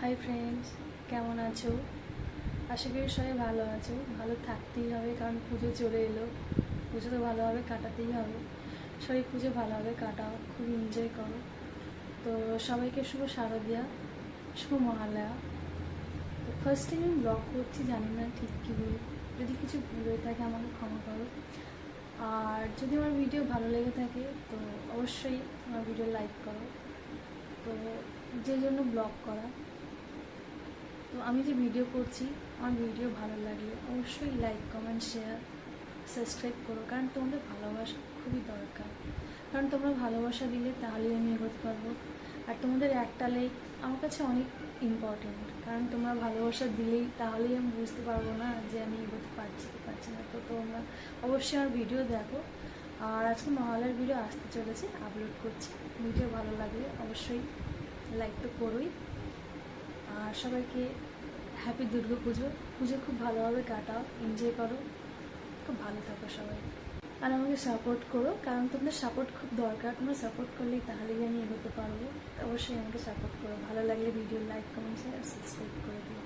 Hi friends, কেমন আছো? আশা করি সবাই ভালো আছো। ভালো থাকতেই হবে, কারণ পুজো চলে এলো। পুজো তো ভালোভাবে কাটাতেই হবে। সবাই পুজো ভালোভাবে কাটাও, খুব এনজয় করো। তো সবাইকে শুভ শারদিয়া, শুভ মহালয়া। তো ফার্স্ট টাইম আমি ব্লগ করছি, জানি না ঠিক কী বলি। যদি কিছু ভুল হয়ে থাকে আমাকে ক্ষমা করো। আর যদি আমার ভিডিও ভালো লেগে থাকে তো অবশ্যই আমার ভিডিও লাইক করো। তো যে জন্য ব্লগ করা, তো আমি যে ভিডিও করছি, আমার ভিডিও ভালো লাগলে অবশ্যই লাইক, কমেন্ট, শেয়ার, সাবস্ক্রাইব করো। কারণ তোমাদের ভালোবাসা খুবই দরকার। কারণ তোমরা ভালোবাসা দিলে তাহলেই আমি এগোতে পারবো। আর তোমাদের একটা লাইক আমার কাছে অনেক ইম্পর্টেন্ট। কারণ তোমরা ভালোবাসা দিলেই তাহলেই আমি বুঝতে পারবো না যে আমি এগোতে পারছি কি পারছি না। তো তোমরা অবশ্যই আমার ভিডিও দেখো। আর আজকে মহালয়ার ভিডিও আসতে চলেছে, আপলোড করছি। ভিডিও ভালো লাগলে অবশ্যই লাইক তো করোই। আর সবাইকে হ্যাপি দুর্গা পুজো। পুজো খুব ভালোভাবে কাটাও, এনজয় করো, খুব ভালো থাকো সবাই। আর আমাকে সাপোর্ট করো, কারণ তোমাদের সাপোর্ট খুব দরকার। তোমরা সাপোর্ট করলেই তাহলেই আমি এগোতে পারবো। অবশ্যই আমাকে সাপোর্ট করো। ভালো লাগলে video like, comment, share, subscribe করে দিও।